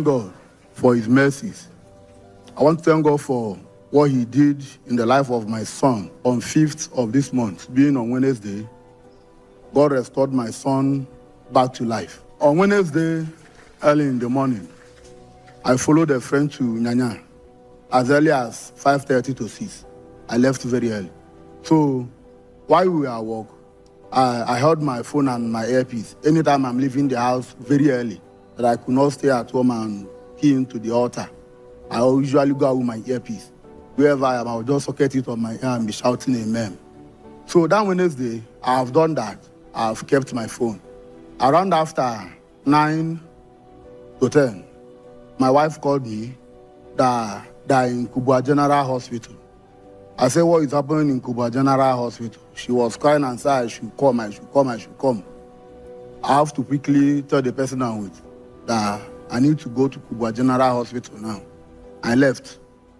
God for his mercies. I want to thank God for what he did in the life of my son on 5th of this month, being on Wednesday. God restored my son back to life. On Wednesday, early in the morning, I followed a friend to Nyanya as early as 5:30 to 6. I left very early. So while we were at work, I held my phone and my earpiece. Anytime I'm leaving the house very early, that I could not stay at home and key into the altar, I usually go out with my earpiece. Wherever I am, I'll just socket it on my ear and be shouting amen. So that Wednesday, I've done that. I've kept my phone. Around after 9 to 10, my wife called me that in Kubwa General Hospital. I said, what is happening in Kubwa General Hospital? She was crying and said, I should come. I have to quickly tell the person I'm with that I need to go to Kubwa General Hospital now. I left.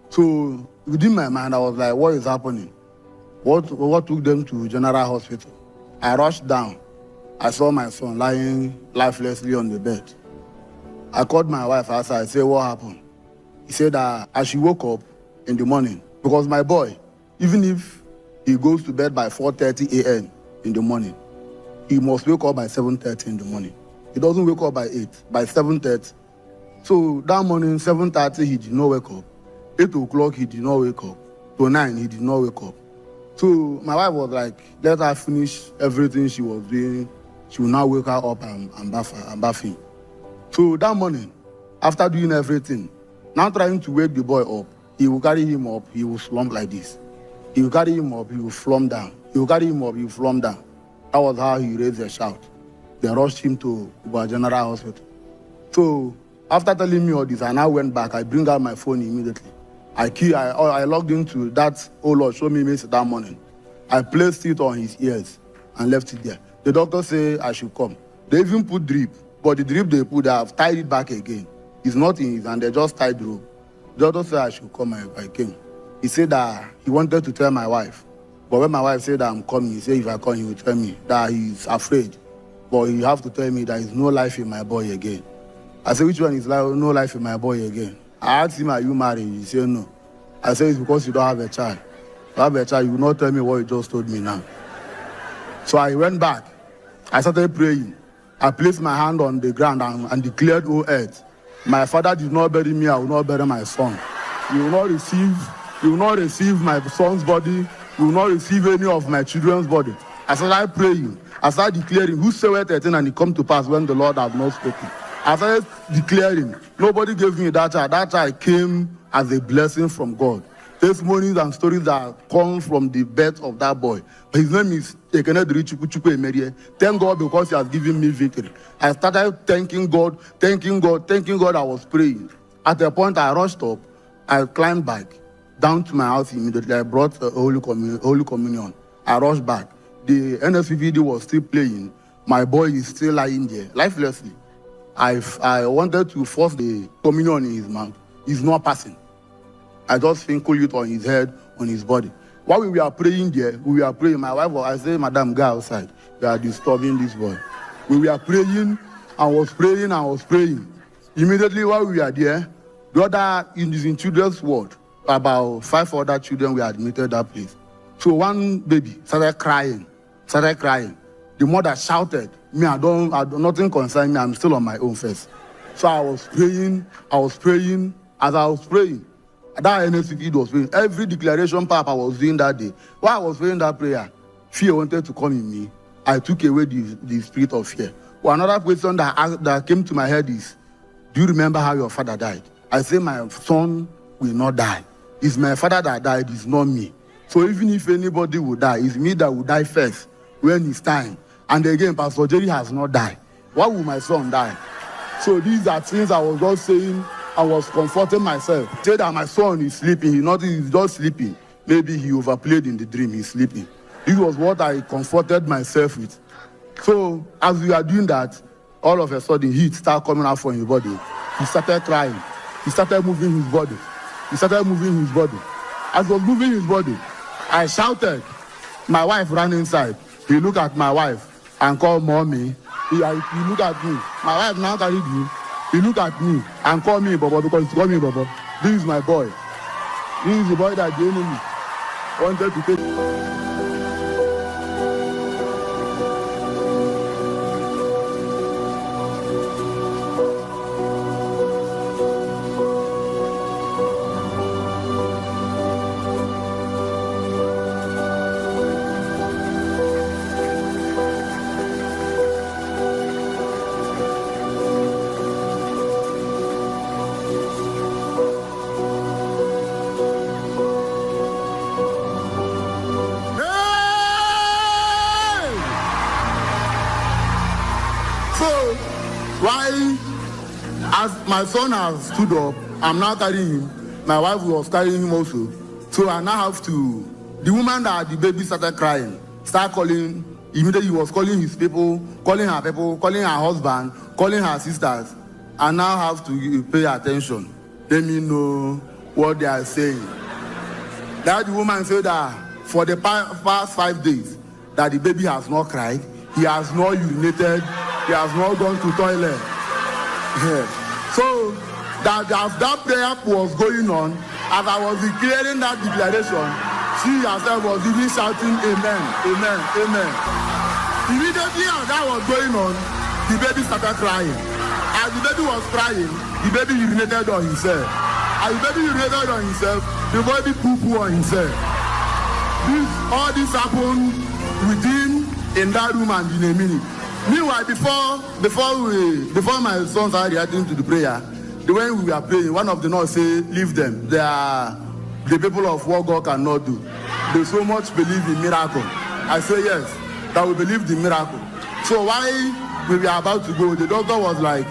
So within my mind, I was like, what is happening? What took them to General Hospital? I rushed down. I saw my son lying lifelessly on the bed. I called my wife outside. I said, what happened? He said that as she woke up in the morning, because my boy, even if he goes to bed by 4:30 a.m. in the morning, he must wake up by 7:30 in the morning. He doesn't wake up by 8, by 7:30. So that morning, 7:30, he did not wake up. 8 o'clock, he did not wake up. To 9, he did not wake up. So my wife was like, let her finish everything she was doing. She will now wake her up and bath him. So that morning, after doing everything, now trying to wake the boy up, he will carry him up, he will slump like this. He will carry him up, he will flump down. He will carry him up, he will flump down. That was how he raised a shout. They rushed him to Kubwa General Hospital. So after telling me all this, I now went back. I bring out my phone immediately. I logged into that, oh Lord, show me message that morning. I placed it on his ears and left it there. The doctor said I should come. They even put drip, but the drip they put, they have tied it back again. It's not in his hand, they just tied the rope. The doctor said I should come, I came. He said that he wanted to tell my wife. But when my wife said that I'm coming, he said if I come, he will tell me that he's afraid. But you have to tell me that there's no life in my boy again. I said, which one is no life in my boy again? I asked him, are you married? He said, no. I said, it's because you don't have a child. If you have a child, you will not tell me what you just told me now. So I went back. I started praying. I placed my hand on the ground and declared, O earth, my father did not bury me, I will not bury my son. You will not receive my son's body. You will not receive any of my children's body. I started praying. I started declaring, who said a thing and it come to pass when the Lord had not spoken. I started declaring, nobody gave me that child. That child came as a blessing from God. Testimonies and stories that come from the birth of that boy. His name is Ekenedri Chukwu Emerie. Thank God because he has given me victory. I started thanking God. I was praying. At a point, I rushed up. I climbed back down to my house immediately. I brought Holy Communion. I rushed back. The NSVD was still playing. My boy is still lying there, lifelessly. I wanted to force the communion in his mouth. He's not passing. I just sprinkled it on his head, on his body. While we were praying there, my wife, I said, Madam, go outside. You are disturbing this boy. We were praying, I was praying. Immediately while we were there, the other, in children's ward, about 5 other children were admitted that place. So one baby started crying. The mother shouted, nothing concerns me, I'm still on my own first. So I was praying. As I was praying, that NSCP was praying. Every declaration Papa was doing that day. While I was praying that prayer, fear wanted to come in me. I took away the spirit of fear. Well, another question that came to my head is, do you remember how your father died? I say my son will not die. It's my father that died, it's not me. So even if anybody will die, it's me that will die first when it's time. And again, Pastor Jerry has not died. Why will my son die? So these are things I was just saying. I was comforting myself. Say that my son is sleeping. He's just sleeping. Maybe he overplayed in the dream. He's sleeping. This was what I comforted myself with. So as we are doing that, all of a sudden heat started coming out from his body. He started crying. He started moving his body. As he was moving his body, I shouted. My wife ran inside. He looked at my wife and called mommy. He looked at me. My wife now carried me. He look at me and call me Bobo because he call me Bobo. This is my boy. This is the boy that the enemy wanted to take. So, why, as my son has stood up, I'm now carrying him. My wife was carrying him also. So I now have to, the woman that the baby started crying, start calling, immediately he was calling his people, calling her husband, calling her sisters. I now have to pay attention. Let me know what they are saying. That the woman said that for the past 5 days, that the baby has not cried, he has not urinated, he has not gone to toilet. Yeah. So that as that prayer was going on, as I was declaring that declaration, she herself was even shouting amen, amen, amen. Immediately as that was going on, the baby started crying. As the baby was crying, the baby urinated on himself. As the baby urinated on himself, the baby poo-poo on himself. All this happened within in that room and in a minute. Meanwhile, before my son started reacting to the prayer, when we were praying, one of the nurses said, leave them. They are the people of what God cannot do. They so much believe in miracle. I say yes, that we believe the miracle. So while we were about to go, the doctor was like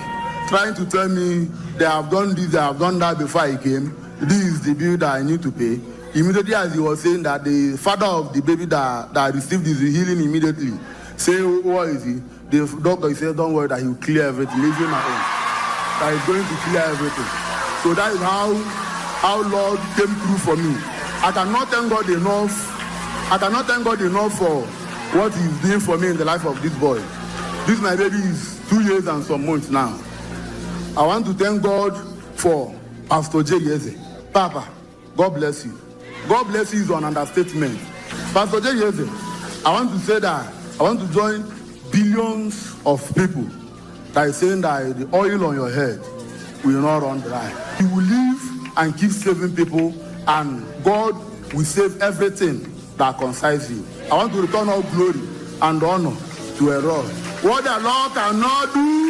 trying to tell me they have done this, they have done that before I came. This is the bill that I need to pay. Immediately as he was saying that, the father of the baby that received his healing immediately say, what is he? The doctor said, don't worry, that he will clear everything. Leave him at home. That he's going to clear everything. So that is how Lord came through for me. I cannot thank God enough for what he's doing for me in the life of this boy. This my baby is 2 years and some months now. I want to thank God for Pastor J. Yeze. Papa, God bless you. God bless you is an understatement. Pastor J. Yeze, I want to say that I want to join billions of people that is saying that the oil on your head will not run dry. You will live and keep saving people, and God will save everything that concerns you. I want to return all glory and honor to a Lord. What the Lord cannot do,